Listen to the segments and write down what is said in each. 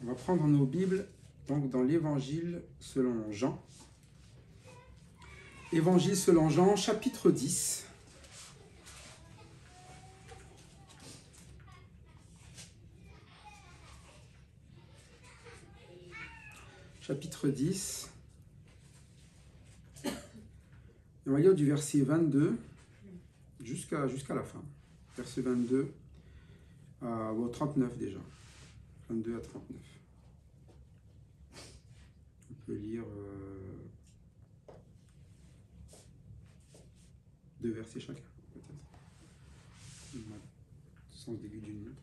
On va prendre nos Bibles donc dans l'Évangile selon Jean. Évangile selon Jean, chapitre 10. Chapitre 10. Et on va lire du verset 22 jusqu'à la fin. Verset 22 au 39 déjà. 22 à 39. On peut lire deux versets chacun, peut-être. Sens début d'une montre.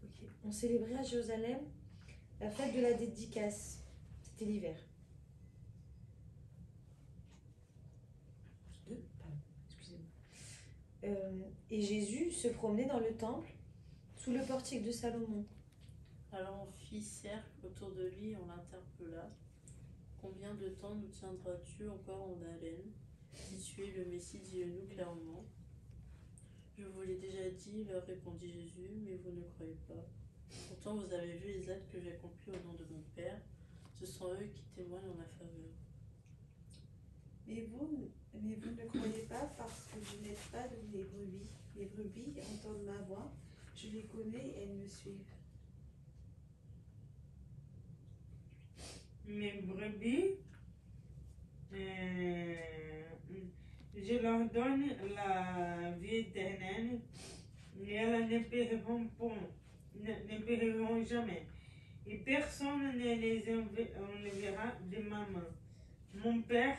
Okay. On célébrait à Jérusalem la fête de la dédicace. C'était l'hiver. Et Jésus se promenait dans le temple sous le portique de Salomon. Alors on fit cercle autour de lui et on l'interpella. Combien de temps nous tiendras-tu encore en haleine? Si tu es le Messie, dis-le-nous clairement. Je vous l'ai déjà dit, leur répondit Jésus, mais vous ne croyez pas. Pourtant vous avez vu les actes que j'accomplis au nom de mon Père. Ce sont eux qui témoignent en ma faveur. Mais vous ne croyez pas parce que je n'ai pas de mes brebis. Les brebis entendent ma voix, je les connais et elles me suivent. Mes brebis, je leur donne la vie éternelle et elles ne périront jamais. Et personne ne les enlèvera de ma main. Mon Père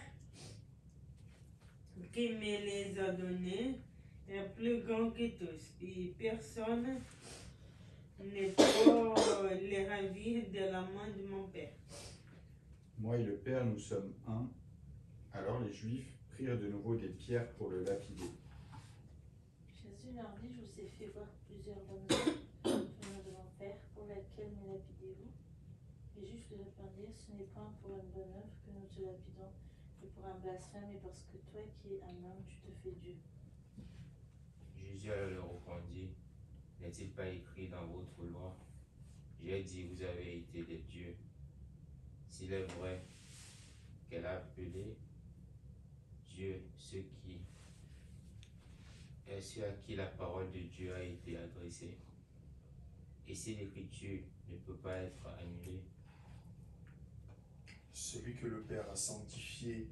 qui me les a donnés est plus grand que tous. Et personne ne peut les ravir de la main de mon Père. Moi et le Père, nous sommes un. Alors les Juifs prirent de nouveau des pierres pour le lapider. Jésus leur dit, je vous ai fait voir plusieurs bonnes œuvres venant de mon Père, pour laquelle me lapidez-vous? Les Juifs lui répondirent, ce n'est point pour une bonne œuvre que nous te lapidons, mais pour un blasphème, et parce que toi qui es un homme, tu te fais Dieu. Jésus alors leur répondit, n'est-il pas écrit dans votre loi? J'ai dit, vous avez été des dieux. S'il est vrai qu'elle a appelé Dieu ceux à qui la parole de Dieu a été adressée, et si l'écriture ne peut pas être annulée, celui que le Père a sanctifié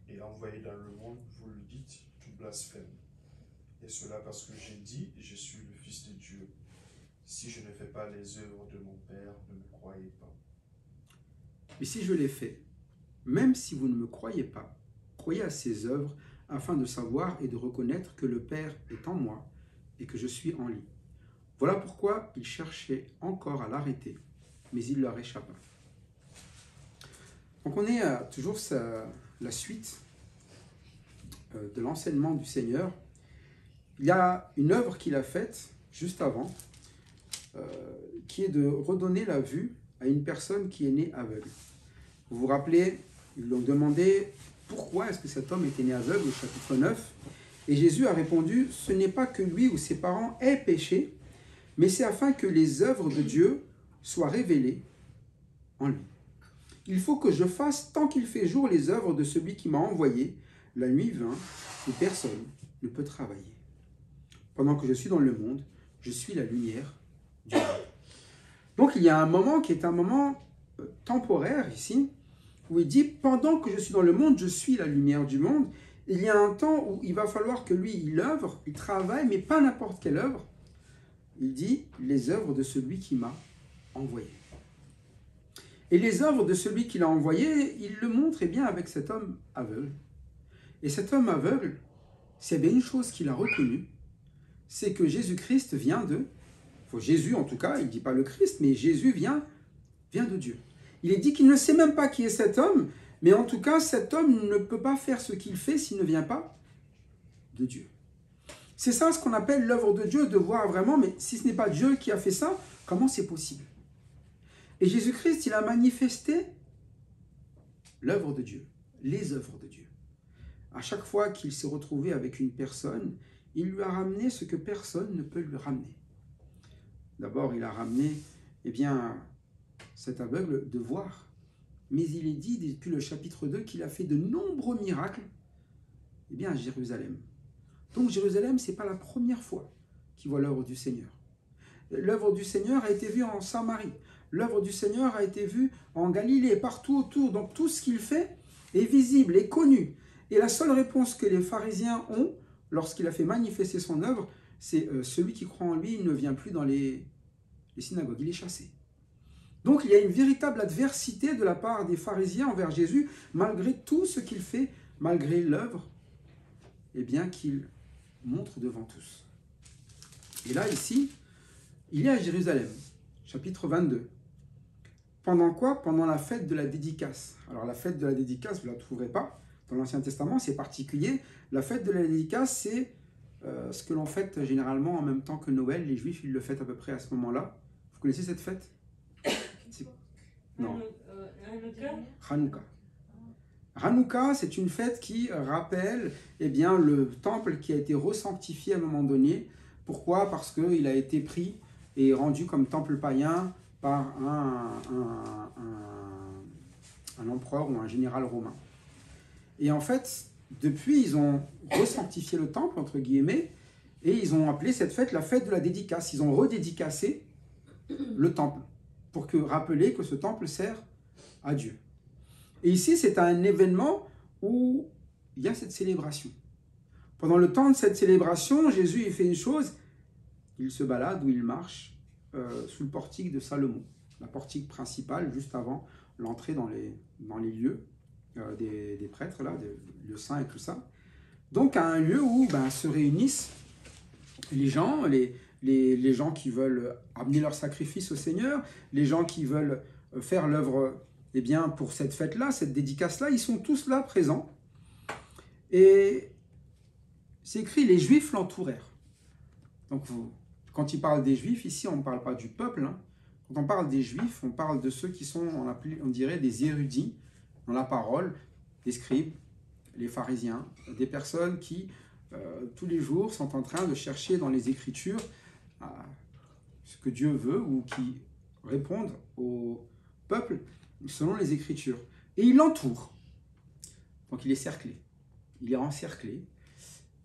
et envoyé dans le monde, vous le dites, tout blasphème. Et cela parce que j'ai dit, je suis le Fils de Dieu. Si je ne fais pas les œuvres de mon Père, ne me croyez pas. Mais si je les fais, même si vous ne me croyez pas, croyez à ces œuvres afin de savoir et de reconnaître que le Père est en moi et que je suis en lui. Voilà pourquoi ils cherchaient encore à l'arrêter, mais il leur échappa. Donc on est toujours la suite de l'enseignement du Seigneur. Il y a une œuvre qu'il a faite juste avant, qui est de redonner la vue à une personne qui est née aveugle. Vous vous rappelez, ils lui ont demandé pourquoi est-ce que cet homme était né aveugle au chapitre 9. Et Jésus a répondu, ce n'est pas que lui ou ses parents aient péché, mais c'est afin que les œuvres de Dieu soient révélées en lui. Il faut que je fasse, tant qu'il fait jour, les œuvres de celui qui m'a envoyé. La nuit vint et personne ne peut travailler. Pendant que je suis dans le monde, je suis la lumière du monde. Donc il y a un moment qui est un moment temporaire ici, où il dit, pendant que je suis dans le monde, je suis la lumière du monde. Il y a un temps où il va falloir que lui, il œuvre, il travaille, mais pas n'importe quelle œuvre. Il dit, les œuvres de celui qui m'a envoyé. Et les œuvres de celui qui l'a envoyé, il le montre eh bien avec cet homme aveugle. Et cet homme aveugle, s'il y avait une chose qu'il a reconnue, c'est que Jésus-Christ vient de... Jésus en tout cas, il ne dit pas le Christ, mais Jésus vient de Dieu. Il est dit qu'il ne sait même pas qui est cet homme, mais en tout cas, cet homme ne peut pas faire ce qu'il fait s'il ne vient pas de Dieu. C'est ça ce qu'on appelle l'œuvre de Dieu, de voir vraiment, mais si ce n'est pas Dieu qui a fait ça, comment c'est possible? Et Jésus-Christ, il a manifesté l'œuvre de Dieu, les œuvres de Dieu. À chaque fois qu'il s'est retrouvé avec une personne, il lui a ramené ce que personne ne peut lui ramener. D'abord, il a ramené, eh bien, cet aveugle de voir. Mais il est dit depuis le chapitre 2 qu'il a fait de nombreux miracles, eh bien, à Jérusalem. Donc Jérusalem, ce n'est pas la première fois qu'il voit l'œuvre du Seigneur. L'œuvre du Seigneur a été vue en Samarie. L'œuvre du Seigneur a été vue en Galilée, partout autour. Donc tout ce qu'il fait est visible, est connu. Et la seule réponse que les pharisiens ont, lorsqu'il a fait manifester son œuvre, c'est celui qui croit en lui, il ne vient plus dans les synagogues, il est chassé. Donc il y a une véritable adversité de la part des pharisiens envers Jésus, malgré tout ce qu'il fait, malgré l'œuvre, eh bien qu'il montre devant tous. Et là, ici, il est à Jérusalem, chapitre 22. Pendant quoi? Pendant la fête de la dédicace. Alors la fête de la dédicace, vous ne la trouverez pas dans l'Ancien Testament, c'est particulier. La fête de la dédicace, c'est ce que l'on fête généralement en même temps que Noël. Les Juifs, ils le fêtent à peu près à ce moment-là. Vous connaissez cette fête? Non. Hanouka. Hanouka, c'est une fête qui rappelle eh bien, le temple qui a été resanctifié à un moment donné. Pourquoi? Parce qu'il a été pris et rendu comme temple païen par un empereur ou un général romain. Et en fait, depuis, ils ont resanctifié le temple, entre guillemets, et ils ont appelé cette fête la fête de la dédicace. Ils ont redédicacé le temple pour rappeler que ce temple sert à Dieu. Et ici, c'est un événement où il y a cette célébration. Pendant le temps de cette célébration, Jésus il fait une chose, il se balade ou il marche sous le portique de Salomon, la portique principale juste avant l'entrée dans les lieux des prêtres, là, des lieux saints et tout ça. Donc à un lieu où se réunissent les gens, les gens qui veulent amener leur sacrifice au Seigneur, les gens qui veulent faire l'œuvre eh bien, pour cette fête-là, cette dédicace-là, ils sont tous là présents. Et c'est écrit, les Juifs l'entourèrent. Donc quand il parle des Juifs, ici on ne parle pas du peuple. Hein. Quand on parle des Juifs, on parle de ceux qui sont, on dirait, des érudits dans la parole, des scribes, les pharisiens, des personnes qui, tous les jours, sont en train de chercher dans les Écritures ce que Dieu veut ou qui répondent au peuple selon les Écritures. Et il l'entoure. Donc il est cerclé. Il est encerclé.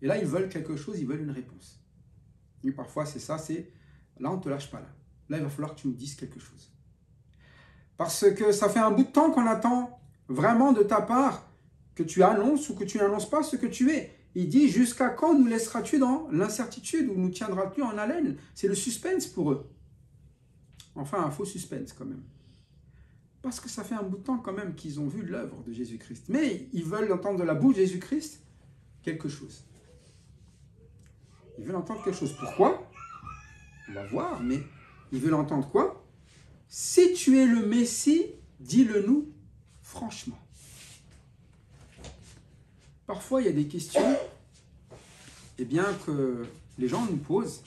Et là, ils veulent quelque chose, ils veulent une réponse. Et parfois, c'est ça, c'est là, on ne te lâche pas là. Là, il va falloir que tu nous dises quelque chose. Parce que ça fait un bout de temps qu'on attend vraiment de ta part que tu annonces ou que tu n'annonces pas ce que tu es. Il dit, jusqu'à quand nous laisseras-tu dans l'incertitude ou nous tiendras-tu en haleine? C'est le suspense pour eux. Enfin, un faux suspense quand même. Parce que ça fait un bout de temps quand même qu'ils ont vu l'œuvre de Jésus-Christ. Mais ils veulent entendre de la bouche de Jésus-Christ quelque chose. Ils veulent entendre quelque chose. Pourquoi? On va voir, mais ils veulent entendre quoi? Si tu es le Messie, dis-le-nous franchement. Parfois, il y a des questions eh bien, que les gens nous posent.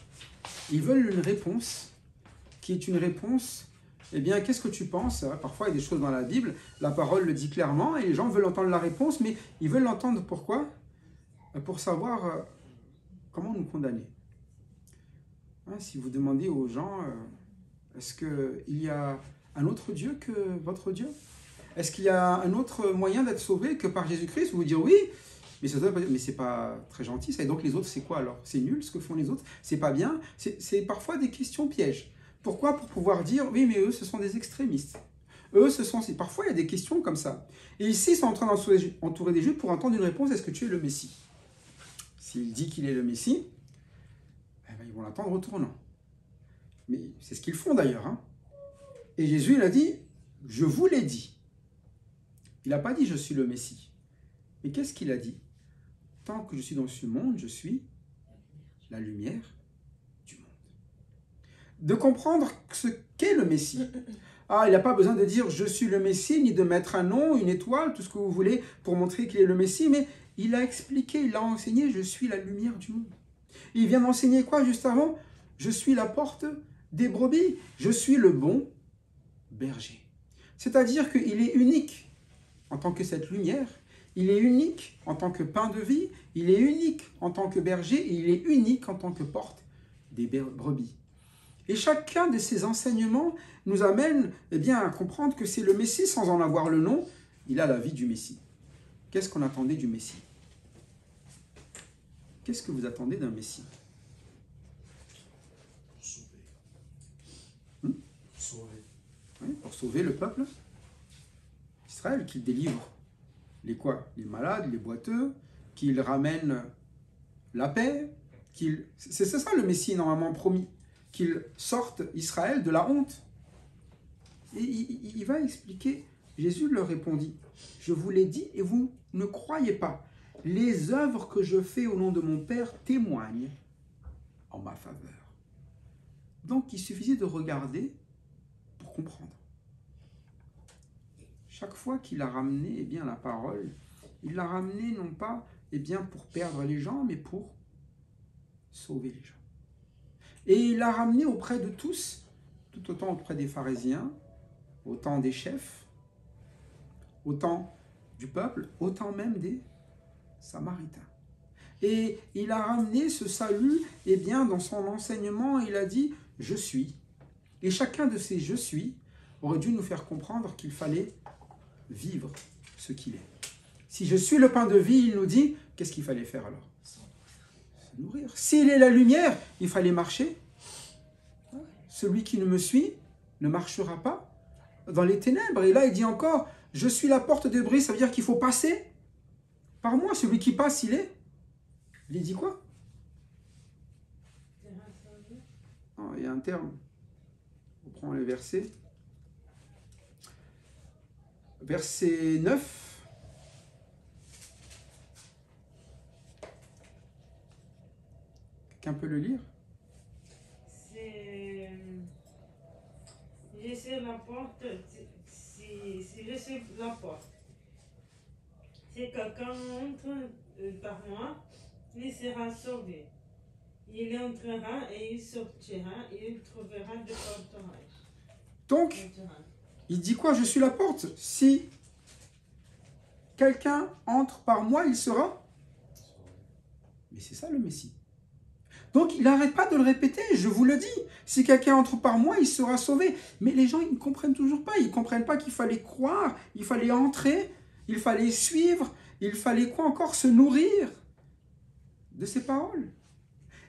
Ils veulent une réponse qui est une réponse, eh bien, qu'est-ce que tu penses? Parfois, il y a des choses dans la Bible, la parole le dit clairement, et les gens veulent entendre la réponse, mais ils veulent l'entendre pourquoi? Pour savoir comment nous condamner. Hein, si vous demandez aux gens, est-ce qu'il y a un autre Dieu que votre Dieu? Est-ce qu'il y a un autre moyen d'être sauvé que par Jésus-Christ? Vous dire oui, mais c'est pas très gentil ça. Et donc les autres, c'est quoi alors? C'est nul ce que font les autres? C'est pas bien? C'est parfois des questions pièges. Pourquoi? Pour pouvoir dire, oui, mais eux, ce sont des extrémistes. Eux, parfois, il y a des questions comme ça. Et ici, ils sont en train d'entourer des Juifs pour entendre une réponse, est-ce que tu es le Messie? S'il dit qu'il est le Messie, eh bien, ils vont l'attendre au tournant. Mais c'est ce qu'ils font d'ailleurs. Hein. Et Jésus, il a dit, je vous l'ai dit. Il n'a pas dit, je suis le Messie. Mais qu'est-ce qu'il a dit? Tant que je suis dans ce monde, je suis la lumière du monde. De comprendre ce qu'est le Messie. Ah, il n'a pas besoin de dire, je suis le Messie, ni de mettre un nom, une étoile, tout ce que vous voulez pour montrer qu'il est le Messie, mais il a expliqué, il a enseigné, je suis la lumière du monde. Il vient d'enseigner quoi juste avant? Je suis la porte des brebis, je suis le bon berger. C'est-à-dire qu'il est unique en tant que cette lumière Il est unique en tant que pain de vie, il est unique en tant que berger, et il est unique en tant que porte des brebis. Et chacun de ces enseignements nous amène à comprendre que c'est le Messie sans en avoir le nom. Il a la vie du Messie. Qu'est-ce qu'on attendait du Messie? Qu'est-ce que vous attendez d'un Messie? Sauver. Sauver. Oui, pour sauver le peuple Israël, qu'il délivre les quoi? Les malades, les boiteux, qu'il ramène la paix, c'est ça le Messie normalement promis, qu'il sorte Israël de la honte. Et il va expliquer, Jésus leur répondit, je vous l'ai dit et vous ne croyez pas. Les œuvres que je fais au nom de mon Père témoignent en ma faveur. Donc il suffisait de regarder pour comprendre. Chaque fois qu'il a ramené la parole, il l'a ramené non pas pour perdre les gens, mais pour sauver les gens. Et il l'a ramené auprès de tous, tout autant auprès des pharisiens, autant des chefs, autant du peuple, autant même des Samaritains. Et il a ramené ce salut, dans son enseignement, il a dit « Je suis ». Et chacun de ces « Je suis » aurait dû nous faire comprendre qu'il fallait vivre ce qu'il est. Si je suis le pain de vie, il nous dit, qu'est-ce qu'il fallait faire alors? Se nourrir. S'il est la lumière, il fallait marcher. Celui qui ne me suit ne marchera pas dans les ténèbres. Et là, il dit encore, je suis la porte de brise, ça veut dire qu'il faut passer par moi. Celui qui passe, il est. Il dit quoi? Non, il y a un terme. On prend les versets. Verset 9. Quelqu'un peut le lire? Je suis la porte. Si je suis la porte. Si quelqu'un entre par moi, il sera sauvé. Il entrera et il sortira et il trouvera de pâturage. Donc, il dit quoi? Je suis la porte. Si quelqu'un entre par moi, il sera. Mais c'est ça le Messie. Donc, il n'arrête pas de le répéter, je vous le dis. Si quelqu'un entre par moi, il sera sauvé. Mais les gens, ils ne comprennent toujours pas. Ils ne comprennent pas qu'il fallait croire, il fallait entrer, il fallait suivre, il fallait quoi encore? Se nourrir de ces paroles.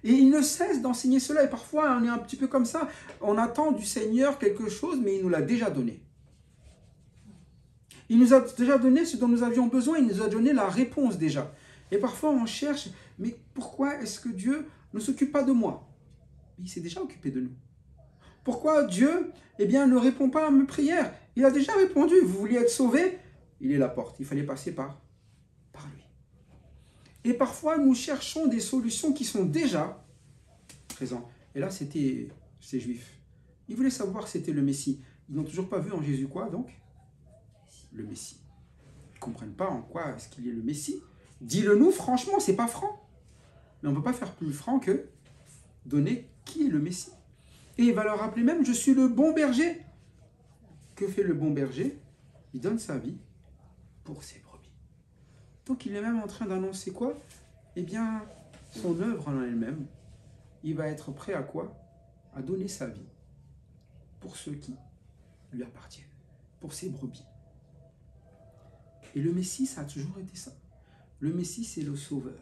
Et il ne cesse d'enseigner cela. Et parfois, on est un petit peu comme ça. On attend du Seigneur quelque chose, mais il nous l'a déjà donné. Il nous a déjà donné ce dont nous avions besoin. Il nous a donné la réponse déjà. Et parfois, on cherche, mais pourquoi est-ce que Dieu ne s'occupe pas de moi? Mais il s'est déjà occupé de nous. Pourquoi Dieu ne répond pas à mes prières? Il a déjà répondu. Vous vouliez être sauvé? Il est la porte. Il fallait passer par lui. Et parfois, nous cherchons des solutions qui sont déjà présentes. Et là, c'était ces Juifs. Ils voulaient savoir si c'était le Messie. Ils n'ont toujours pas vu en Jésus quoi, donc? Le Messie. Ils ne comprennent pas en quoi est-ce qu'il est le Messie. Dis-le-nous franchement, c'est pas franc. Mais on ne peut pas faire plus franc que donner qui est le Messie. Et il va leur rappeler même, je suis le bon berger. Que fait le bon berger? Il donne sa vie pour ses brebis. Donc il est même en train d'annoncer quoi? Son œuvre en elle-même. Il va être prêt à quoi? À donner sa vie pour ceux qui lui appartiennent, pour ses brebis. Et le Messie, ça a toujours été ça. Le Messie, c'est le sauveur.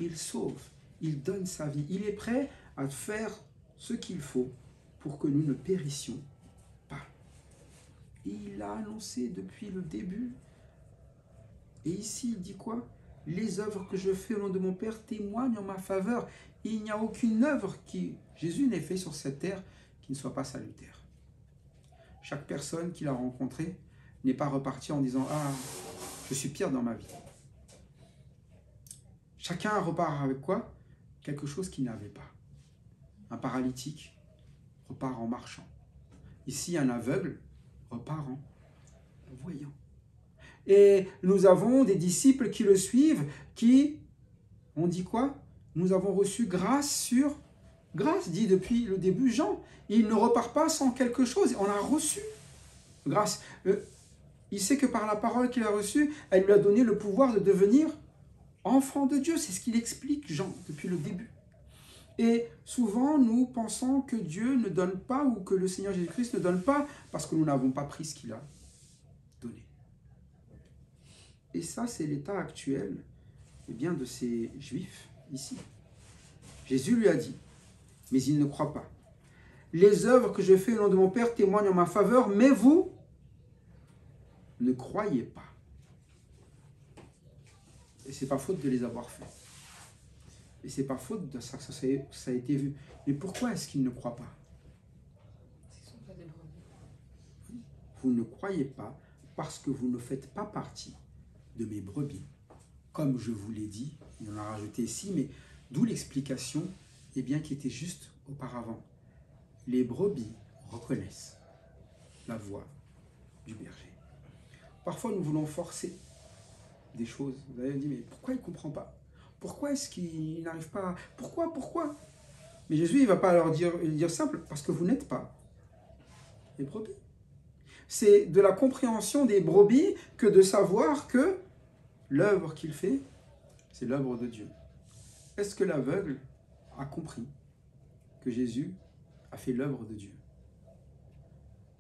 Il sauve, il donne sa vie. Il est prêt à faire ce qu'il faut pour que nous ne périssions pas. Et il l'a annoncé depuis le début. Et ici, il dit quoi? Les œuvres que je fais au nom de mon Père témoignent en ma faveur. Il n'y a aucune œuvre que Jésus n'ait fait sur cette terre qui ne soit pas salutaire. Chaque personne qu'il a rencontrée n'est pas repartie en disant « Ah, je suis pire dans ma vie ». Chacun repart avec quoi? Quelque chose qu'il n'avait pas. Un paralytique repart en marchant. Ici, un aveugle repart en voyant. Et nous avons des disciples qui le suivent, qui, on dit quoi? Nous avons reçu grâce sur grâce, dit depuis le début Jean. Il ne repart pas sans quelque chose. On a reçu grâce. Il sait que par la parole qu'il a reçue, elle lui a donné le pouvoir de devenir enfant de Dieu. C'est ce qu'il explique, Jean, depuis le début. Et souvent, nous pensons que Dieu ne donne pas ou que le Seigneur Jésus-Christ ne donne pas parce que nous n'avons pas pris ce qu'il a donné. Et ça, c'est l'état actuel de ces Juifs ici. Jésus lui a dit, mais ils ne croient pas. Les œuvres que je fais au nom de mon Père témoignent en ma faveur, mais vous ne croyez pas. Et c'est pas faute de les avoir fait. Et c'est pas faute de ça que ça a été vu. Mais pourquoi est-ce qu'ils ne croient pas? Vous ne croyez pas parce que vous ne faites pas partie de mes brebis. Comme je vous l'ai dit, il en a rajouté ici, mais d'où l'explication qui était juste auparavant. Les brebis reconnaissent la voix du berger. Parfois, nous voulons forcer des choses. Vous allez me dire, mais pourquoi il ne comprend pas? Pourquoi est-ce qu'il n'arrive pas? Pourquoi? Mais Jésus, il ne va pas leur dire simple, parce que vous n'êtes pas les brebis. C'est de la compréhension des brebis que de savoir que l'œuvre qu'il fait, c'est l'œuvre de Dieu. Est-ce que l'aveugle a compris que Jésus a fait l'œuvre de Dieu?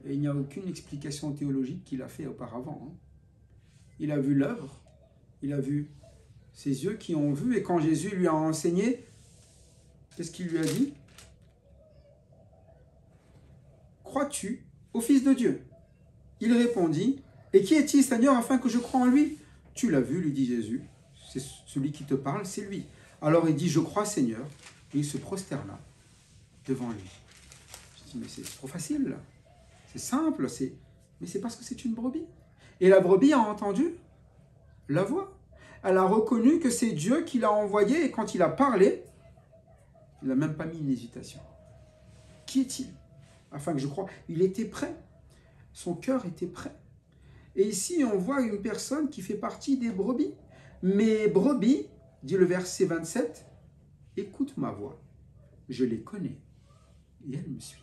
Et il n'y a aucune explication théologique qu'il a fait auparavant. Il a vu l'œuvre, il a vu ses yeux qui ont vu, et quand Jésus lui a enseigné, qu'est-ce qu'il lui a dit? Crois-tu au Fils de Dieu? Il répondit, et qui est-il, Seigneur, afin que je croie en lui? Tu l'as vu, lui dit Jésus, c'est celui qui te parle, c'est lui. Alors il dit, je crois, Seigneur, et il se prosterna devant lui. Je dis, mais c'est trop facile, là. C'est simple, mais c'est parce que c'est une brebis. Et la brebis a entendu la voix. Elle a reconnu que c'est Dieu qui l'a envoyé, et quand il a parlé, il n'a même pas mis une hésitation. Qui est-il? Afin que je croie. Il était prêt. Son cœur était prêt. Et ici, on voit une personne qui fait partie des brebis. Mes brebis, dit le verset 27, écoute ma voix. Je les connais et elles me suivent.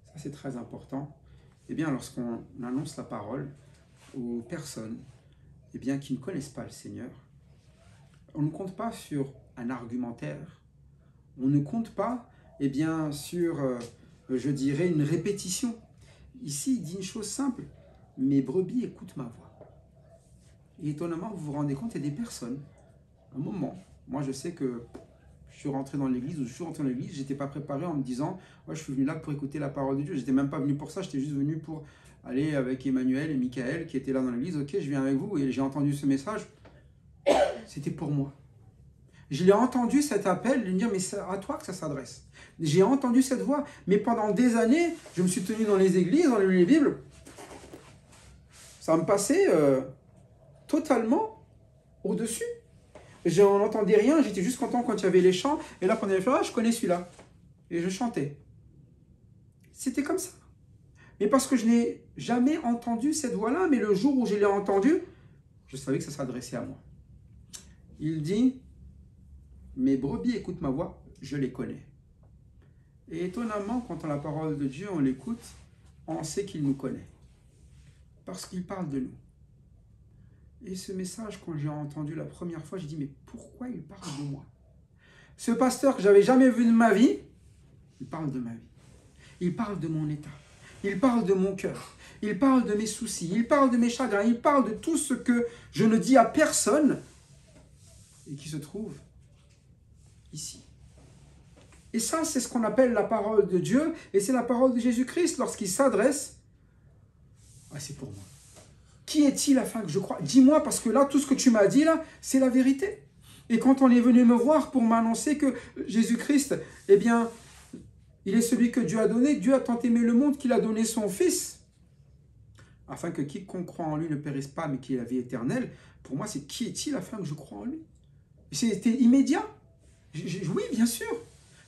Ça, c'est très important. Lorsqu'on annonce la parole aux personnes qui ne connaissent pas le Seigneur, on ne compte pas sur un argumentaire. On ne compte pas sur, je dirais, une répétition. Ici, il dit une chose simple. Mes brebis écoutent ma voix. Et étonnamment, vous vous rendez compte, il y a des personnes, un moment, moi je sais que je suis rentré dans l'église, ou je suis rentré dans l'église, je n'étais pas préparé en me disant, ouais, je suis venu là pour écouter la parole de Dieu. Je n'étais même pas venu pour ça, j'étais juste venu pour aller avec Emmanuel et Michael qui étaient là dans l'église. Ok, je viens avec vous, et j'ai entendu ce message. C'était pour moi. Je l'ai entendu cet appel, de me dire, mais c'est à toi que ça s'adresse. J'ai entendu cette voix, mais pendant des années, je me suis tenu dans les églises, dans les Bibles. Ça me passait totalement au-dessus. Je n'entendais rien, j'étais juste content quand il y avait les chants. Et là, pendant les chants, je connais celui-là. Et je chantais. C'était comme ça. Mais parce que je n'ai jamais entendu cette voix-là, mais le jour où je l'ai entendue, je savais que ça s'adressait à moi. Il dit, mes brebis écoutent ma voix, je les connais. Et étonnamment, quand on a la parole de Dieu, on l'écoute, on sait qu'il nous connaît. Parce qu'il parle de nous. Et ce message, quand j'ai entendu la première fois, j'ai dit, mais pourquoi il parle de moi? Ce pasteur que j'avais jamais vu de ma vie, il parle de ma vie. Il parle de mon état. Il parle de mon cœur. Il parle de mes soucis. Il parle de mes chagrins. Il parle de tout ce que je ne dis à personne et qui se trouve ici. Et ça, c'est ce qu'on appelle la parole de Dieu, et c'est la parole de Jésus-Christ lorsqu'il s'adresse. Ah, c'est pour moi. Qui est-il afin que je croie? Dis-moi, parce que là, tout ce que tu m'as dit, là, c'est la vérité. Et quand on est venu me voir pour m'annoncer que Jésus-Christ, il est celui que Dieu a donné, Dieu a tant aimé le monde qu'il a donné son Fils, afin que quiconque croit en lui ne périsse pas, mais qu'il ait la vie éternelle. Pour moi, c'est qui est-il afin que je croie en lui? C'était immédiat. Oui, bien sûr.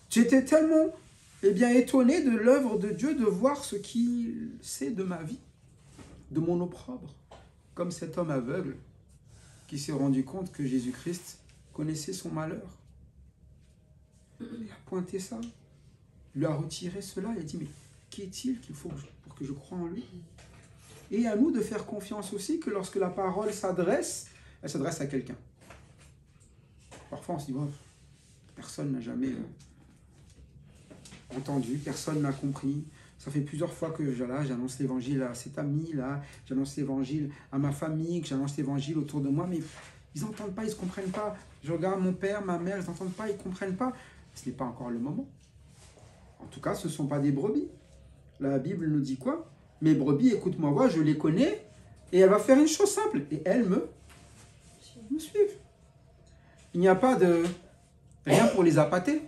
J'étais tellement étonné de l'œuvre de Dieu, de voir ce qu'il sait de ma vie, de mon opprobre, comme cet homme aveugle qui s'est rendu compte que Jésus-Christ connaissait son malheur. Il a pointé ça, il lui a retiré cela, il a dit, mais qui est-il qu'il faut pour que je croie en lui? Et à nous de faire confiance aussi que lorsque la parole s'adresse, elle s'adresse à quelqu'un. Parfois on se dit, bon, personne n'a jamais entendu, personne n'a compris. Ça fait plusieurs fois que j'annonce l'évangile à cet ami, là, j'annonce l'évangile à ma famille, que j'annonce l'évangile autour de moi, mais ils n'entendent pas, ils ne comprennent pas. Je regarde mon père, ma mère, ils n'entendent pas, ils ne comprennent pas. Ce n'est pas encore le moment. En tout cas, ce ne sont pas des brebis. La Bible nous dit quoi? Mes brebis écoutent ma voix, je les connais, et elle va faire une chose simple, et elles me suivent. Il n'y a pas de rien pour les appâter.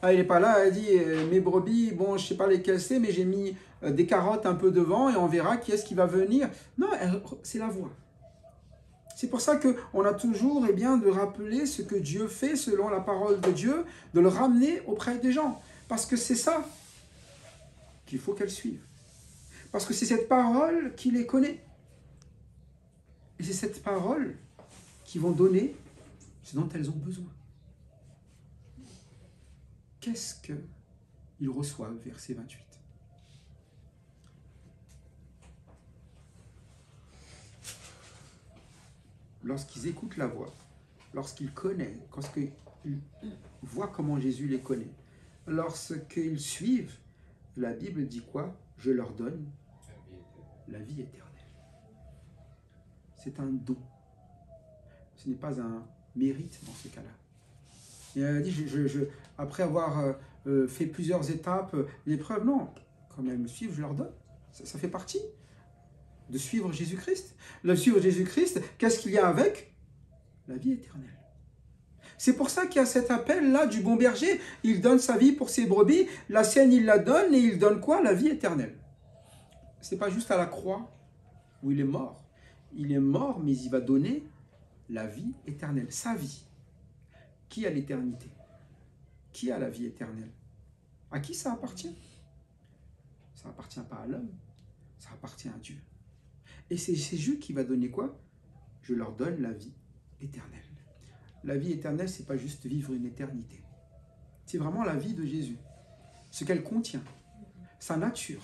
Ah, il n'est pas là, elle dit, mes brebis, bon, je ne sais pas lesquelles c'est, mais j'ai mis des carottes un peu devant, et on verra qui est-ce qui va venir. Non, c'est la voix. C'est pour ça qu'on a toujours de rappeler ce que Dieu fait selon la parole de Dieu, de le ramener auprès des gens. Parce que c'est ça qu'il faut qu'elles suivent. Parce que c'est cette parole qui les connaît. Et c'est cette parole qui vont donner ce dont elles ont besoin. Qu'est-ce qu'ils reçoivent, verset 28. Lorsqu'ils écoutent la voix, lorsqu'ils connaissent, lorsqu'ils voient comment Jésus les connaît, lorsqu'ils suivent, la Bible dit quoi? Je leur donne la vie éternelle. C'est un don. Ce n'est pas un mérite dans ce cas-là. Et elle dit, après avoir fait plusieurs étapes, l'épreuve, non, quand elles me suivent, je leur donne. Ça fait partie de suivre Jésus-Christ. De suivre Jésus-Christ, qu'est-ce qu'il y a avec? La vie éternelle. C'est pour ça qu'il y a cet appel-là du bon berger. Il donne sa vie pour ses brebis, la sienne il la donne, et il donne quoi? La vie éternelle. Ce n'est pas juste à la croix où il est mort. Il est mort, mais il va donner la vie éternelle, sa vie. Qui a l'éternité? Qui a la vie éternelle? À qui ça appartient? Ça n'appartient pas à l'homme, ça appartient à Dieu. Et c'est Jésus qui va donner quoi? Je leur donne la vie éternelle. La vie éternelle, ce n'est pas juste vivre une éternité. C'est vraiment la vie de Jésus. Ce qu'elle contient, sa nature,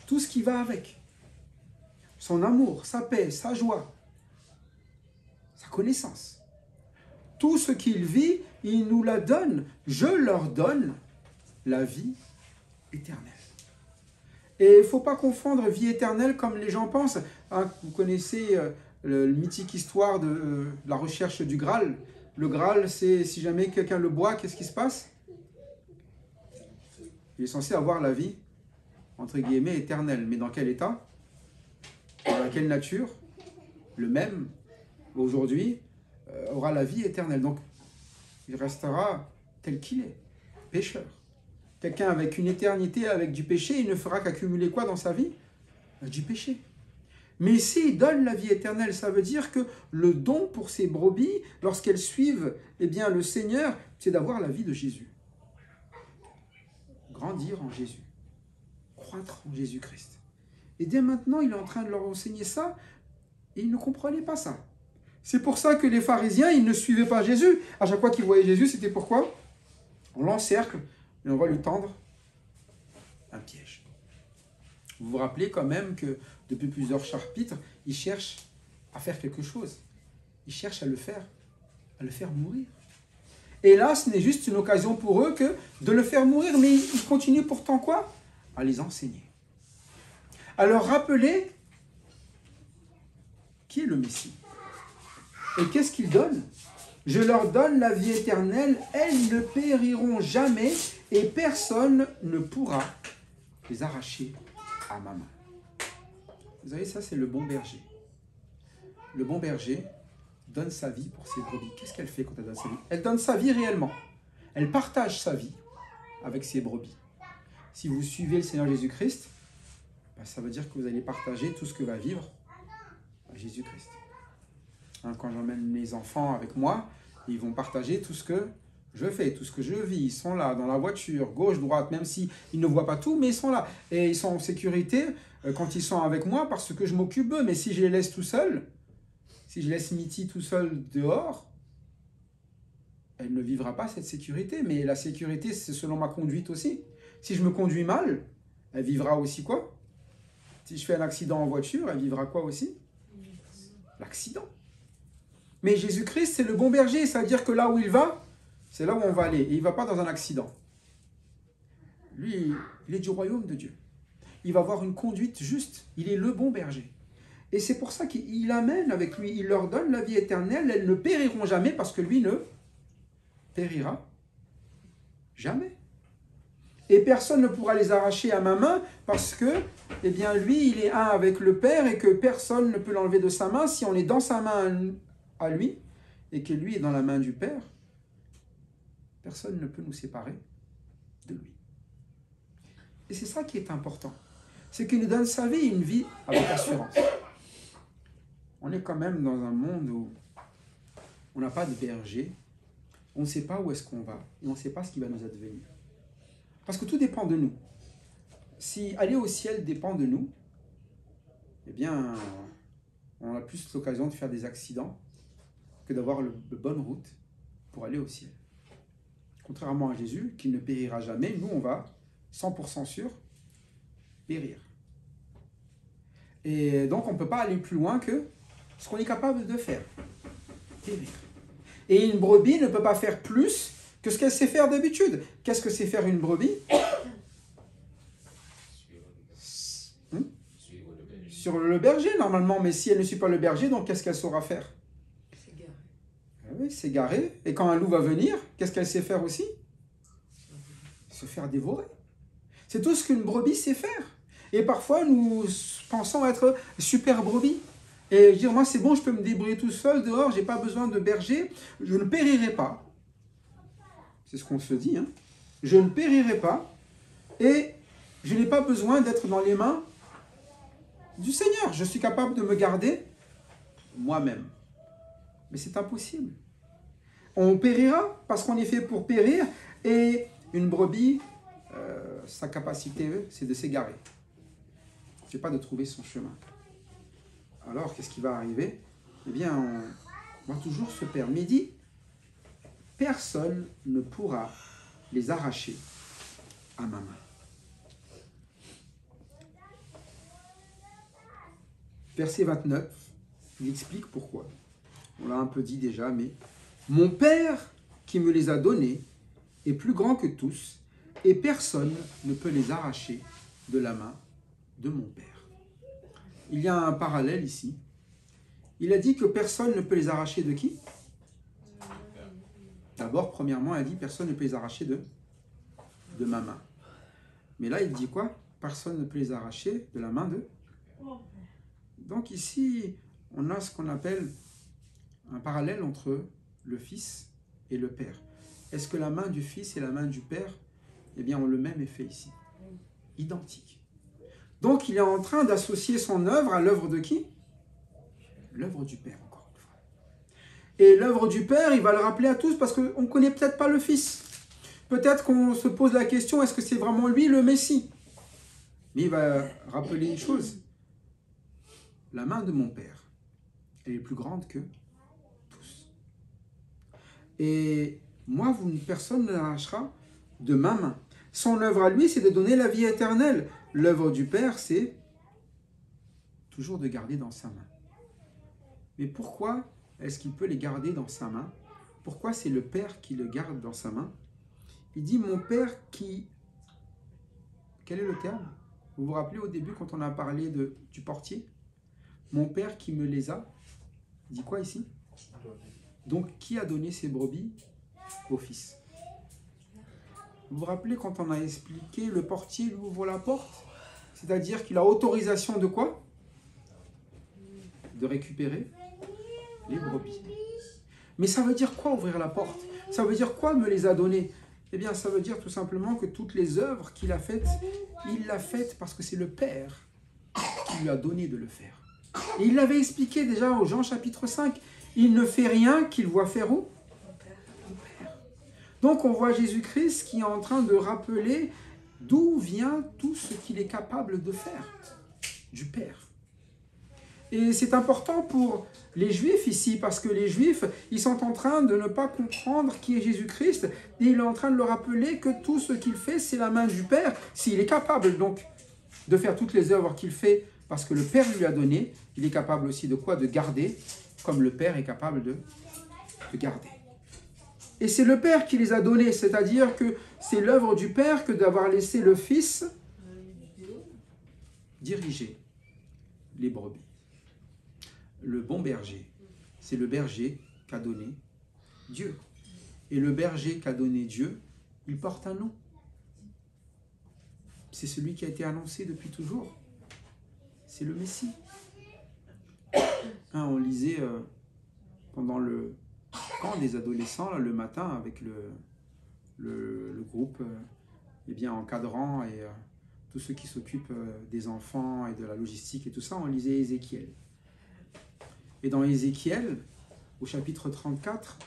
tout ce qui va avec. Son amour, sa paix, sa joie, sa connaissance. Tout ce qu'il vit, il nous la donne. Je leur donne la vie éternelle. Et il ne faut pas confondre vie éternelle comme les gens pensent. Hein, vous connaissez la mythique histoire de la recherche du Graal. Le Graal, c'est si jamais quelqu'un le boit, qu'est-ce qui se passe? Il est censé avoir la vie, entre guillemets, éternelle. Mais dans quel état? Dans quelle nature? Le même, aujourd'hui, aura la vie éternelle. Donc, il restera tel qu'il est, pécheur. Quelqu'un avec une éternité, avec du péché, il ne fera qu'accumuler quoi dans sa vie? Du péché. Mais s'il donne la vie éternelle, ça veut dire que le don pour ces brebis, lorsqu'elles suivent le Seigneur, c'est d'avoir la vie de Jésus. Grandir en Jésus. Croître en Jésus-Christ. Et dès maintenant, il est en train de leur enseigner ça, et ils ne comprenaient pas ça. C'est pour ça que les pharisiens, ils ne suivaient pas Jésus. À chaque fois qu'ils voyaient Jésus, c'était pourquoi? On l'encercle et on va lui tendre un piège. Vous vous rappelez quand même que depuis plusieurs chapitres, ils cherchent à faire quelque chose. Ils cherchent à le faire mourir. Et là, ce n'est juste une occasion pour eux que de le faire mourir, mais ils continuent pourtant quoi? À les enseigner. À leur rappeler qui est le Messie. Et qu'est-ce qu'il donne? Je leur donne la vie éternelle, elles ne périront jamais et personne ne pourra les arracher à ma main. Vous savez, ça c'est le bon berger. Le bon berger donne sa vie pour ses brebis. Qu'est-ce qu'elle fait quand elle donne sa vie? Elle donne sa vie réellement. Elle partage sa vie avec ses brebis. Si vous suivez le Seigneur Jésus-Christ, ça veut dire que vous allez partager tout ce que va vivre Jésus-Christ. Quand j'emmène les enfants avec moi, ils vont partager tout ce que je fais, tout ce que je vis. Ils sont là, dans la voiture, gauche, droite, même s'ils ne voient pas tout, mais ils sont là. Et ils sont en sécurité quand ils sont avec moi parce que je m'occupe d'eux. Mais si je les laisse tout seuls, si je laisse Mitty tout seul dehors, elle ne vivra pas cette sécurité. Mais la sécurité, c'est selon ma conduite aussi. Si je me conduis mal, elle vivra aussi quoi? Si je fais un accident en voiture, elle vivra quoi aussi? L'accident. Mais Jésus-Christ, c'est le bon berger. Ça veut dire que là où il va, c'est là où on va aller. Et il ne va pas dans un accident. Lui, il est du royaume de Dieu. Il va avoir une conduite juste. Il est le bon berger. Et c'est pour ça qu'il amène avec lui, il leur donne la vie éternelle. Elles ne périront jamais parce que lui ne périra jamais. Et personne ne pourra les arracher à ma main parce que, eh bien, lui, il est un avec le Père et que personne ne peut l'enlever de sa main. Si on est dans sa main à lui et que lui est dans la main du Père, personne ne peut nous séparer de lui. Et c'est ça qui est important. C'est qu'il nous donne sa vie, une vie avec assurance. On est quand même dans un monde où on n'a pas de berger, on ne sait pas où est-ce qu'on va et on ne sait pas ce qui va nous advenir. Parce que tout dépend de nous. Si aller au ciel dépend de nous, eh bien, on a plus l'occasion de faire des accidents que d'avoir de bonnes routes pour aller au ciel. Contrairement à Jésus, qui ne périra jamais, nous, on va 100% sûr périr. Et donc, on ne peut pas aller plus loin que ce qu'on est capable de faire. Périr. Et une brebis ne peut pas faire plus que ce qu'elle sait faire d'habitude. Qu'est-ce que c'est faire une brebis? Sur le berger, normalement. Mais si elle ne suit pas le berger, donc qu'est-ce qu'elle saura faire? S'égarer. Oui, s'égarer. Et quand un loup va venir, qu'est-ce qu'elle sait faire aussi? Se faire dévorer. C'est tout ce qu'une brebis sait faire. Et parfois, nous pensons être super brebis. Et dire, moi, c'est bon, je peux me débrouiller tout seul dehors, je n'ai pas besoin de berger, je ne périrai pas. C'est ce qu'on se dit. Hein. Je ne périrai pas et je n'ai pas besoin d'être dans les mains du Seigneur. Je suis capable de me garder moi-même. Mais c'est impossible. On périra parce qu'on est fait pour périr et une brebis, sa capacité, c'est de s'égarer. C'est pas de trouver son chemin. Alors, qu'est-ce qui va arriver? Eh bien, on va toujours se perdre. Mais il dit, personne ne pourra les arracher à ma main. Verset 29, il explique pourquoi. On l'a un peu dit déjà, mais « Mon Père qui me les a donnés est plus grand que tous, et personne ne peut les arracher de la main de mon Père. » Il y a un parallèle ici. Il a dit que personne ne peut les arracher de qui? D'abord, premièrement, il a dit personne ne peut les arracher de ma main. Mais là, il dit quoi? Personne ne peut les arracher de la main de... Donc ici, on a ce qu'on appelle un parallèle entre le Fils et le Père. Est-ce que la main du Fils et la main du Père, eh bien, ont le même effet ici? Identique. Donc, il est en train d'associer son œuvre à l'œuvre de qui? L'œuvre du Père, encore une fois. Et l'œuvre du Père, il va le rappeler à tous parce qu'on ne connaît peut-être pas le Fils. Peut-être qu'on se pose la question, est-ce que c'est vraiment lui le Messie? Mais il va rappeler une chose. La main de mon Père, elle est plus grande que tous. Et moi, personne ne l'arrachera de ma main. Son œuvre à lui, c'est de donner la vie éternelle. L'œuvre du Père, c'est toujours de garder dans sa main. Mais pourquoi est-ce qu'il peut les garder dans sa main? Pourquoi c'est le Père qui le garde dans sa main? Il dit, mon Père qui... Quel est le terme? Vous vous rappelez au début quand on a parlé du portier? Mon Père qui me les a... Il dit quoi ici? Donc, qui a donné ses brebis au Fils? Vous vous rappelez quand on a expliqué, le portier lui ouvre la porte? C'est-à-dire qu'il a autorisation de quoi? De récupérer les brebis. Mais ça veut dire quoi ouvrir la porte? Ça veut dire quoi me les a données? Eh bien, ça veut dire tout simplement que toutes les œuvres qu'il a faites, il l'a faites parce que c'est le Père qui lui a donné de le faire. Et il l'avait expliqué déjà au Jean chapitre 5. Il ne fait rien qu'il voit faire où? Donc on voit Jésus-Christ qui est en train de rappeler d'où vient tout ce qu'il est capable de faire, du Père. Et c'est important pour les Juifs ici, parce que les Juifs, ils sont en train de ne pas comprendre qui est Jésus-Christ, et il est en train de leur rappeler que tout ce qu'il fait, c'est la main du Père, s'il est capable donc de faire toutes les œuvres qu'il fait parce que le Père lui a donné, il est capable aussi de quoi? De garder, comme le Père est capable de garder. Et c'est le Père qui les a donnés, c'est-à-dire que c'est l'œuvre du Père que d'avoir laissé le Fils diriger les brebis. Le bon berger, c'est le berger qu'a donné Dieu. Et le berger qu'a donné Dieu, il porte un nom. C'est celui qui a été annoncé depuis toujours. C'est le Messie. On lisait pendant le camp des adolescents, là, le matin, avec le groupe encadrant et tous ceux qui s'occupent des enfants et de la logistique et tout ça, on lisait Ézéchiel. Et dans Ézéchiel, au chapitre 34,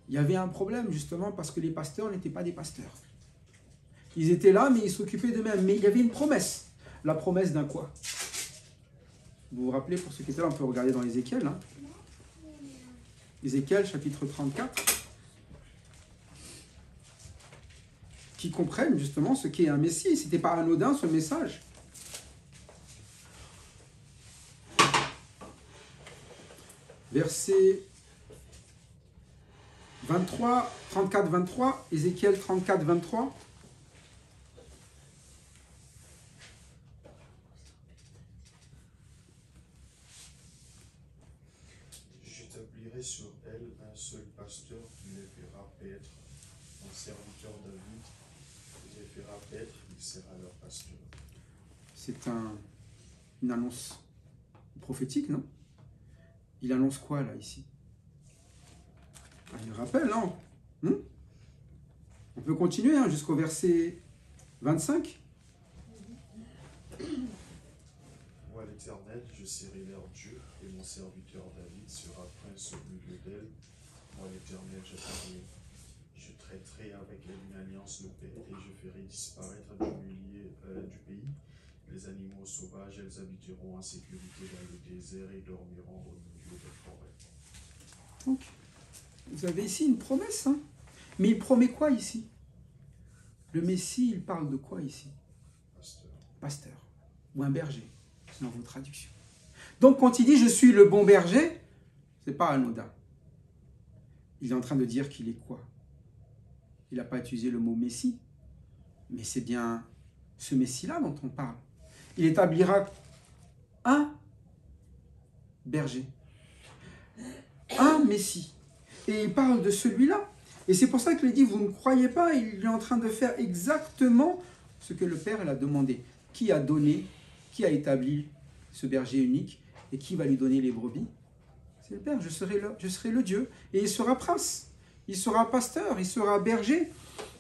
il y avait un problème justement parce que les pasteurs n'étaient pas des pasteurs. Ils étaient là, mais ils s'occupaient d'eux-mêmes. Mais il y avait une promesse. La promesse d'un quoi? Vous vous rappelez, pour ceux qui étaient là, on peut regarder dans Ézéchiel. Hein. Ézéchiel, chapitre 34. Qui comprennent justement ce qu'est un Messie. Ce n'était pas anodin ce message. Verset 23, 34, 23, Ézéchiel 34, 23. J'établirai sur elle un seul pasteur qui les fera paître, mon serviteur David, il les fera paître, il sera leur pasteur. C'est une annonce prophétique, non? Il annonce quoi, là, ici? Il rappelle, non? On peut continuer jusqu'au verset 25. Moi, l'Éternel, je serai leur Dieu, et mon serviteur David sera prince au milieu d'elle. Moi, l'Éternel, je traiterai avec elle une alliance de paix, et je ferai disparaître du pays les animaux sauvages. Elles habiteront en sécurité dans le désert et dormiront au milieu des forêts. Donc, vous avez ici une promesse, hein? Mais il promet quoi ici? Le Messie, il parle de quoi ici? Pasteur. Pasteur, ou un berger, dans vos traductions. Donc quand il dit « je suis le bon berger », c'est pas anodin. Il est en train de dire qu'il est quoi? Il n'a pas utilisé le mot Messie, mais c'est bien ce Messie-là dont on parle. Il établira un berger, un Messie. Et il parle de celui-là. Et c'est pour ça qu'il dit, vous ne croyez pas, il est en train de faire exactement ce que le Père l'a demandé. Qui a donné, qui a établi ce berger unique et qui va lui donner les brebis? C'est le Père, je serai le Dieu. Et il sera prince, il sera pasteur, il sera berger.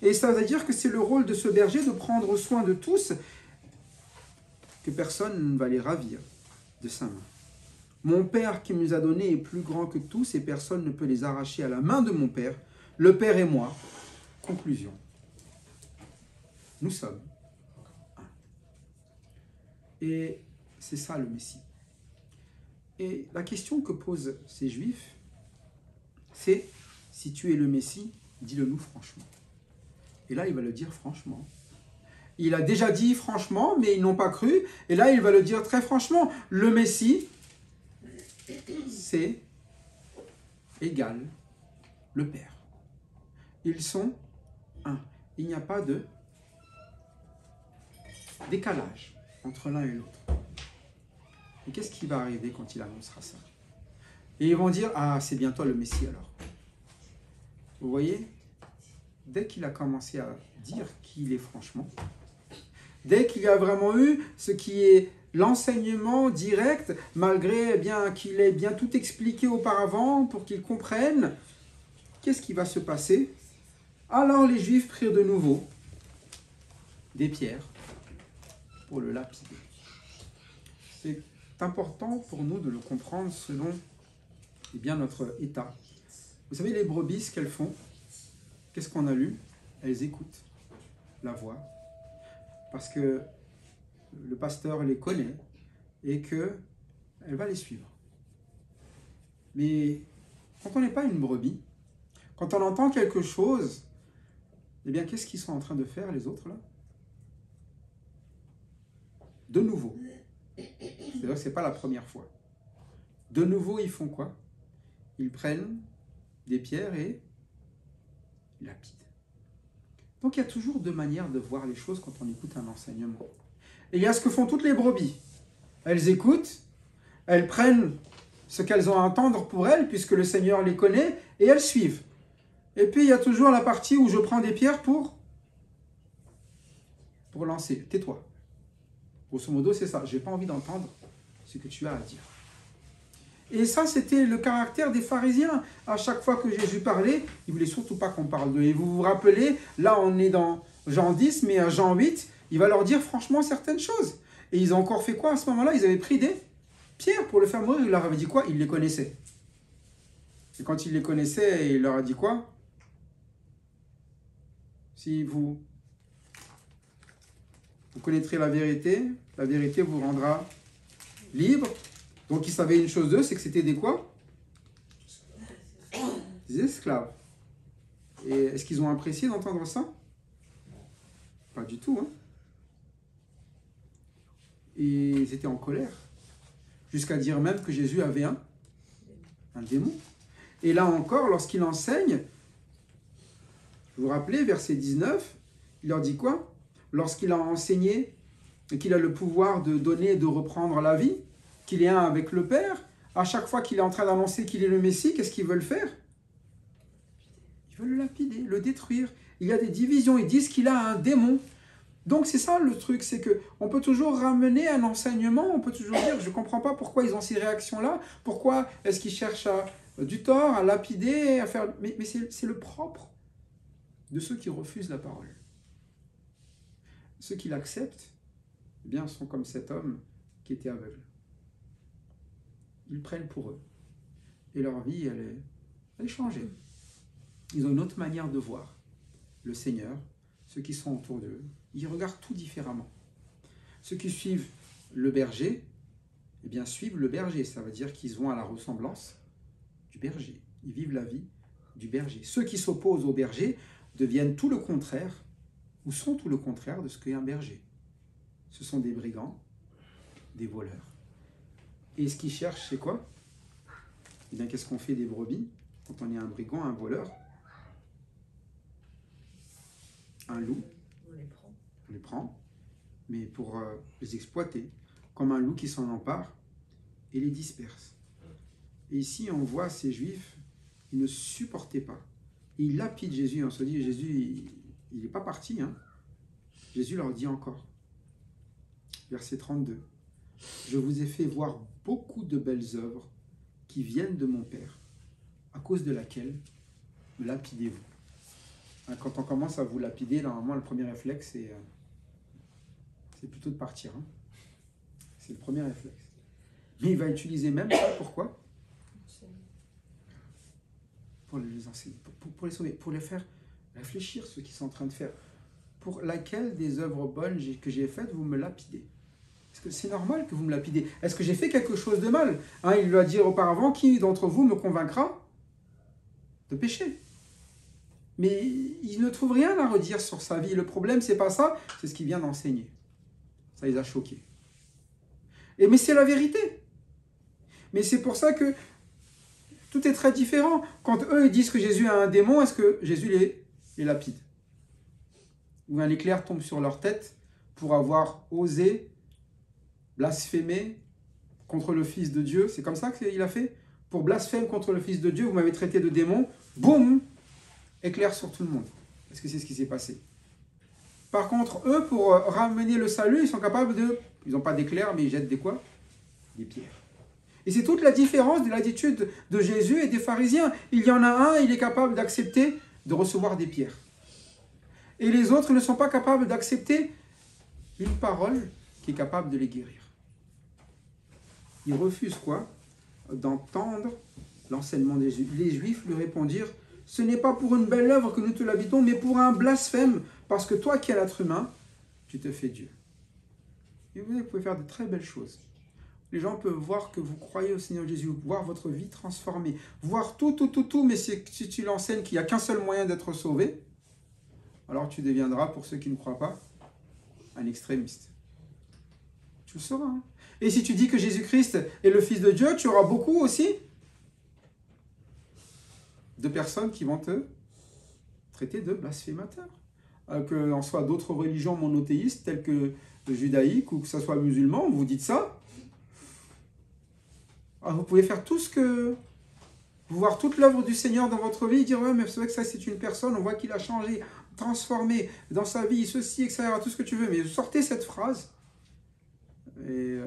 Et ça veut dire que c'est le rôle de ce berger de prendre soin de tous, que personne ne va les ravir de sa main. Mon Père qui nous a donné est plus grand que tous et personne ne peut les arracher à la main de mon Père. Le Père et moi. Conclusion. Nous sommes un. Et c'est ça le Messie. Et la question que posent ces Juifs, c'est, si tu es le Messie, dis-le-nous franchement. Et là, il va le dire franchement. Il a déjà dit franchement, mais ils n'ont pas cru. Et là, il va le dire très franchement. Le Messie, c'est égal le Père. Ils sont un. Il n'y a pas de décalage entre l'un et l'autre. Et qu'est-ce qui va arriver quand il annoncera ça? Et ils vont dire, ah, c'est bien toi le Messie alors. Vous voyez, dès qu'il a commencé à dire qui il est franchement, dès qu'il y a vraiment eu ce qui est l'enseignement direct, malgré qu'il ait bien tout expliqué auparavant pour qu'ils comprennent, qu'est-ce qui va se passer? Alors les Juifs prirent de nouveau des pierres pour le lapider. C'est important pour nous de le comprendre selon notre état. Vous savez, les brebis, ce qu'elles font, qu'est-ce qu'on a lu? Elles écoutent la voix. Parce que le pasteur les connaît et qu'elle va les suivre. Mais quand on n'est pas une brebis, quand on entend quelque chose, eh bien, qu'est-ce qu'ils sont en train de faire, les autres, là? De nouveau, C'est-à-dire que ce n'est pas la première fois. De nouveau, ils font quoi? Ils prennent des pierres et ils lapident. Donc il y a toujours deux manières de voir les choses quand on écoute un enseignement. Et il y a ce que font toutes les brebis. Elles écoutent, elles prennent ce qu'elles ont à entendre pour elles, puisque le Seigneur les connaît, et elles suivent. Et puis il y a toujours la partie où je prends des pierres pour lancer. Tais-toi. Grosso modo, c'est ça. Je n'ai pas envie d'entendre ce que tu as à dire. Et ça, c'était le caractère des pharisiens. À chaque fois que Jésus parlait, il ne voulait surtout pas qu'on parle d'eux. Et vous vous rappelez, là on est dans Jean 10, mais à Jean 8, il va leur dire franchement certaines choses. Et ils ont encore fait quoi à ce moment-là? Ils avaient pris des pierres pour le faire mourir. Il leur avait dit quoi? Il les connaissait. Et quand il les connaissait, il leur a dit quoi? Si vous connaîtrez la vérité vous rendra libre. Donc ils savaient une chose d'eux, c'est que c'était des quoi? Des esclaves. Et est-ce qu'ils ont apprécié d'entendre ça? Pas du tout. Hein. Et ils étaient en colère. Jusqu'à dire même que Jésus avait un démon. Et là encore, lorsqu'il enseigne, vous vous rappelez, verset 19, il leur dit quoi? Lorsqu'il a enseigné et qu'il a le pouvoir de donner et de reprendre la vie, qu'il est un avec le Père, à chaque fois qu'il est en train d'annoncer qu'il est le Messie, qu'est-ce qu'ils veulent faire? Ils veulent le lapider, le détruire. Il y a des divisions, ils disent qu'il a un démon. Donc c'est ça le truc, c'est qu'on peut toujours ramener un enseignement, on peut toujours dire, je ne comprends pas pourquoi ils ont ces réactions-là, pourquoi est-ce qu'ils cherchent du tort, à lapider, à faire... Mais c'est le propre de ceux qui refusent la parole. Ceux qui l'acceptent, eh bien, sont comme cet homme qui était aveugle. Ils prennent pour eux. Et leur vie, elle est changée. Ils ont une autre manière de voir le Seigneur, ceux qui sont autour d'eux. Ils regardent tout différemment. Ceux qui suivent le berger, eh bien, suivent le berger. Ça veut dire qu'ils vont à la ressemblance du berger. Ils vivent la vie du berger. Ceux qui s'opposent au berger deviennent tout le contraire, ou sont tout le contraire de ce qu'est un berger. Ce sont des brigands, des voleurs. Et ce qu'ils cherchent, c'est quoi? Eh bien, qu'est-ce qu'on fait des brebis quand on est un brigand, un voleur? Un loup. On les prend, mais pour les exploiter, comme un loup qui s'en empare et les disperse. Et ici, on voit ces Juifs, ils ne supportaient pas. Ils lapident Jésus, on se dit, Jésus, il n'est pas parti. Hein. Jésus leur dit encore, verset 32, « Je vous ai fait voir beaucoup de belles œuvres qui viennent de mon Père, à cause de laquelle me lapidez-vous. » Quand on commence à vous lapider, normalement, le premier réflexe, c'est plutôt de partir. Hein. C'est le premier réflexe. Mais il va utiliser même ça, pourquoi? Pour les enseigner, pour les sauver, pour les faire réfléchir ce qu'ils sont en train de faire. Pour laquelle des œuvres bonnes que j'ai faites, vous me lapidez. Est-ce que c'est normal que vous me lapidez? Est-ce que j'ai fait quelque chose de mal? Il lui a dit auparavant, qui d'entre vous me convaincra de pécher? Mais il ne trouve rien à redire sur sa vie. Le problème, c'est pas ça, c'est ce qu'il vient d'enseigner. Ça les a choqués. Mais c'est la vérité. Mais c'est pour ça que tout est très différent. Quand eux ils disent que Jésus a un démon, est-ce que Jésus les lapide? Ou un éclair tombe sur leur tête pour avoir osé blasphémer contre le Fils de Dieu? C'est comme ça qu'il a fait? Pour blasphème contre le Fils de Dieu, vous m'avez traité de démon, boum, éclair sur tout le monde. Est-ce que c'est ce qui s'est passé? Par contre, eux, pour ramener le salut, ils sont capables de... Ils n'ont pas d'éclair, mais ils jettent des quoi? Des pierres. Et c'est toute la différence de l'attitude de Jésus et des pharisiens. Il y en a un, il est capable d'accepter de recevoir des pierres. Et les autres ne sont pas capables d'accepter une parole qui est capable de les guérir. Ils refusent quoi? D'entendre l'enseignement des Juifs. Les Juifs lui répondirent, ce n'est pas pour une belle œuvre que nous te l'habitons, mais pour un blasphème, parce que toi qui es l'être humain, tu te fais Dieu. Et vous pouvez faire de très belles choses. Les gens peuvent voir que vous croyez au Seigneur Jésus, voir votre vie transformée, voir tout, mais si tu l'enseignes qu'il n'y a qu'un seul moyen d'être sauvé, alors tu deviendras, pour ceux qui ne croient pas, un extrémiste. Tu le sauras. Hein. Et si tu dis que Jésus-Christ est le Fils de Dieu, tu auras beaucoup aussi de personnes qui vont te traiter de blasphémateur. Qu'en soit d'autres religions monothéistes telles que le judaïque ou que ce soit musulman, vous dites ça. Alors vous pouvez faire tout ce que... voir toute l'œuvre du Seigneur dans votre vie, dire ouais mais c'est vrai que ça c'est une personne, on voit qu'il a changé, transformé dans sa vie, ceci, etc. Tout ce que tu veux, mais sortez cette phrase. Et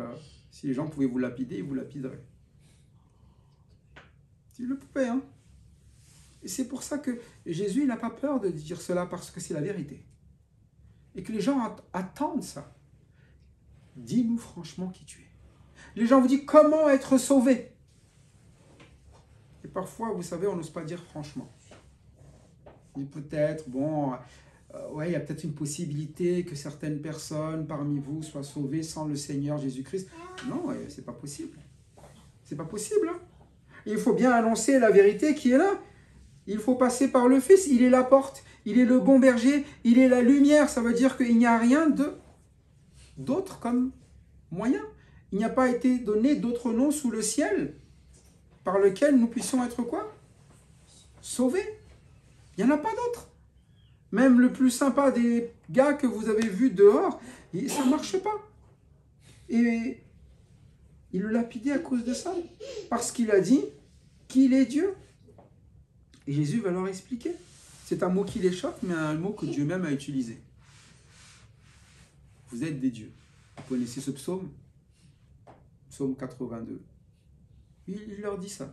si les gens pouvaient vous lapider, ils vous lapideraient. Ils le pouvaient, hein. Et c'est pour ça que Jésus n'a pas peur de dire cela, parce que c'est la vérité. Et que les gens attendent ça. Dis-nous franchement qui tu es. Les gens vous disent comment être sauvé. Et parfois, vous savez, on n'ose pas dire franchement. Et peut-être, bon, ouais, il y a peut-être une possibilité que certaines personnes parmi vous soient sauvées sans le Seigneur Jésus-Christ. Non, c'est pas possible. C'est pas possible. Hein. Il faut bien annoncer la vérité qui est là. Il faut passer par le Fils. Il est la porte. Il est le bon berger. Il est la lumière. Ça veut dire qu'il n'y a rien d'autre comme moyen. Il n'y a pas été donné d'autre nom sous le ciel par lequel nous puissions être quoi? Sauvés. Il n'y en a pas d'autre. Même le plus sympa des gars que vous avez vus dehors, ça ne marche pas. Et il le lapidait à cause de ça. Parce qu'il a dit qu'il est Dieu. Et Jésus va leur expliquer. C'est un mot qui les choque, mais un mot que Dieu même a utilisé. Vous êtes des dieux. Vous connaissez ce psaume? Psaume 82. Il leur dit ça.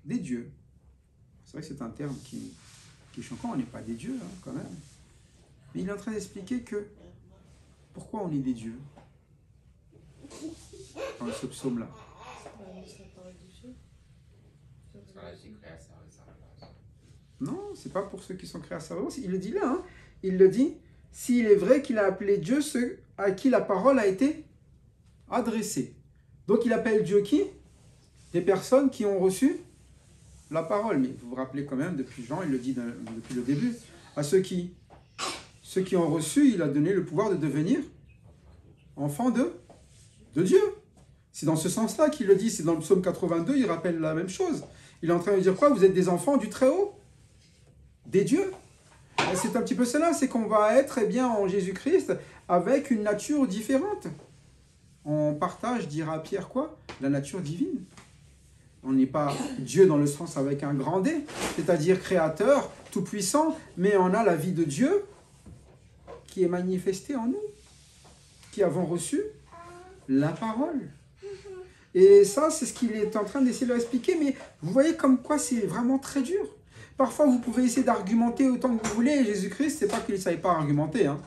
Des dieux. C'est vrai que c'est un terme qui est choquant. On n'est pas des dieux, hein, quand même. Mais il est en train d'expliquer que pourquoi on est des dieux dans ce psaume-là. Non, c'est pas pour ceux qui sont créés à sa ressemblance. Il le dit là. Hein. Il le dit, s'il est vrai qu'il a appelé Dieu ceux à qui la parole a été adressée. Donc il appelle Dieu qui? Des personnes qui ont reçu la parole. Mais vous vous rappelez quand même, depuis Jean, il le dit depuis le début, à ceux qui ont reçu, il a donné le pouvoir de devenir enfants de Dieu. C'est dans ce sens-là qu'il le dit, c'est dans le psaume 82, il rappelle la même chose. Il est en train de dire quoi? Vous êtes des enfants du Très-Haut, des dieux. Et c'est un petit peu cela, c'est qu'on va être en Jésus-Christ avec une nature différente. On partage, dira Pierre quoi? La nature divine. On n'est pas Dieu dans le sens avec un grand D, c'est-à-dire créateur, tout-puissant, mais on a la vie de Dieu qui est manifestée en nous, qui avons reçu la parole. Et ça, c'est ce qu'il est en train d'essayer de leur expliquer, mais vous voyez comme quoi c'est vraiment très dur. Parfois, vous pouvez essayer d'argumenter autant que vous voulez, et Jésus-Christ, c'est pas qu'il ne savait pas argumenter, hein.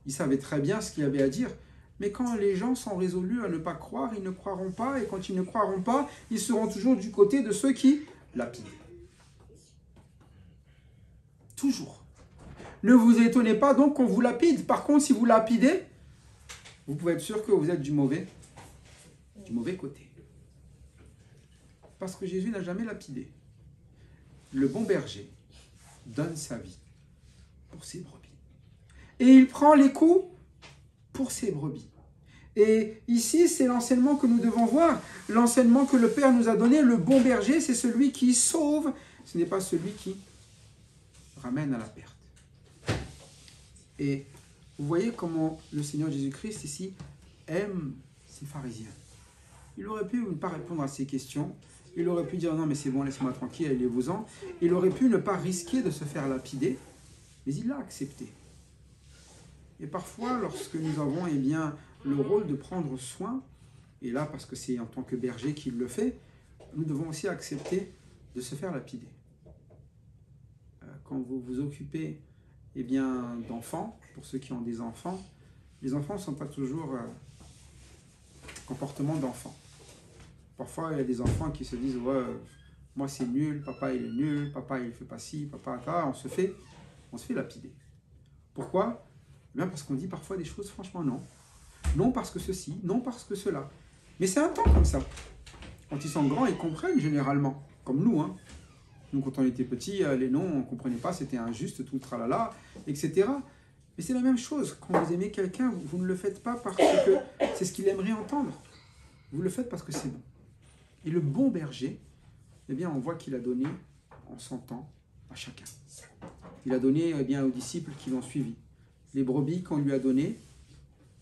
Il savait très bien ce qu'il avait à dire. Mais quand les gens sont résolus à ne pas croire, ils ne croiront pas. Et quand ils ne croiront pas, ils seront toujours du côté de ceux qui lapident. Toujours. Ne vous étonnez pas donc qu'on vous lapide. Par contre, si vous lapidez, vous pouvez être sûr que vous êtes du mauvais côté. Parce que Jésus n'a jamais lapidé. Le bon berger donne sa vie pour ses brebis. Et il prend les coups pour ses brebis. Et ici, c'est l'enseignement que nous devons voir. L'enseignement que le Père nous a donné, le bon berger, c'est celui qui sauve. Ce n'est pas celui qui ramène à la perte. Et vous voyez comment le Seigneur Jésus-Christ, ici, aime ces pharisiens. Il aurait pu ne pas répondre à ces questions. Il aurait pu dire, non mais c'est bon, laissez-moi tranquille, allez-vous-en. Il aurait pu ne pas risquer de se faire lapider, mais il l'a accepté. Et parfois, lorsque nous avons le rôle de prendre soin, et là, parce que c'est en tant que berger qu'il le fait, nous devons aussi accepter de se faire lapider. Quand vous vous occupez d'enfants, pour ceux qui ont des enfants, les enfants ne sont pas toujours comportement d'enfants. Parfois, il y a des enfants qui se disent « Ouais, moi c'est nul, papa il est nul, papa il fait pas ci, papa ça », on se fait lapider. Pourquoi? Bien parce qu'on dit parfois des choses, franchement non. Non parce que ceci, non parce que cela. Mais c'est un temps comme ça. Quand ils sont grands, ils comprennent généralement, comme nous. Hein. Nous, quand on était petits, les noms, on ne comprenait pas, c'était injuste, tout le tralala, etc. Mais c'est la même chose. Quand vous aimez quelqu'un, vous ne le faites pas parce que c'est ce qu'il aimerait entendre. Vous le faites parce que c'est bon. Et le bon berger, eh bien, on voit qu'il a donné en 100 ans à chacun. Il a donné eh bien, aux disciples qui l'ont suivi. Les brebis qu'on lui a données,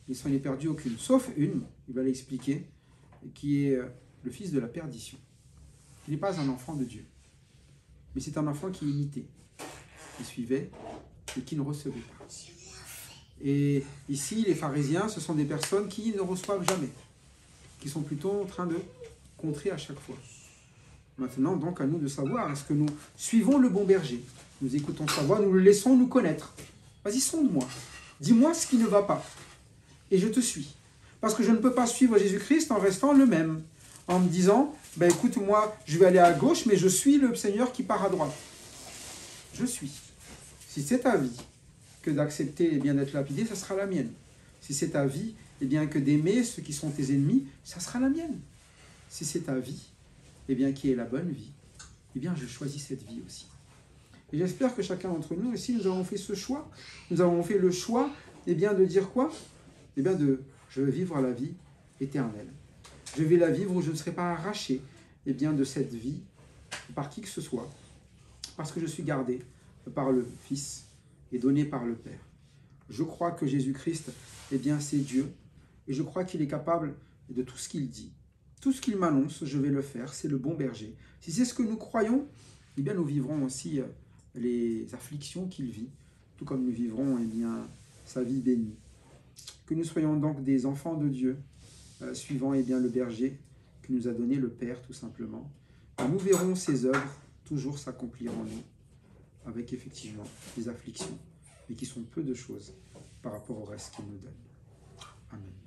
il s'en est perdu aucune. Sauf une, il va l'expliquer, qui est le fils de la perdition. Il n'est pas un enfant de Dieu. Mais c'est un enfant qui imitait, qui suivait et qui ne recevait pas. Et ici, les pharisiens, ce sont des personnes qui ne reçoivent jamais, qui sont plutôt en train de contrer à chaque fois. Maintenant, donc, à nous de savoir, est-ce que nous suivons le bon berger? Nous écoutons sa voix, nous le laissons nous connaître. Vas-y, sonde-moi. Dis-moi ce qui ne va pas. Et je te suis. Parce que je ne peux pas suivre Jésus-Christ en restant le même. En me disant, ben écoute, moi, je vais aller à gauche, mais je suis le Seigneur qui part à droite. Je suis. Si c'est ta vie que d'accepter eh bien d'être lapidé, ça sera la mienne. Si c'est ta vie, eh bien que d'aimer ceux qui sont tes ennemis, ça sera la mienne. Si c'est ta vie, eh bien qui est la bonne vie, eh bien je choisis cette vie aussi. Et j'espère que chacun d'entre nous, ici, nous avons fait ce choix. Nous avons fait le choix, eh bien de dire quoi? Eh bien je veux vivre la vie éternelle. Je vais la vivre où je ne serai pas arraché eh bien, de cette vie par qui que ce soit, parce que je suis gardé par le Fils et donné par le Père. Je crois que Jésus-Christ, eh bien, c'est Dieu, et je crois qu'il est capable de tout ce qu'il dit. Tout ce qu'il m'annonce, je vais le faire, c'est le bon berger. Si c'est ce que nous croyons, eh bien, nous vivrons aussi les afflictions qu'il vit, tout comme nous vivrons eh bien, sa vie bénie. Que nous soyons donc des enfants de Dieu, suivant eh bien, le berger que nous a donné le Père, tout simplement. Et nous verrons ses œuvres toujours s'accomplir en nous, avec effectivement des afflictions, mais qui sont peu de choses par rapport au reste qu'il nous donne. Amen.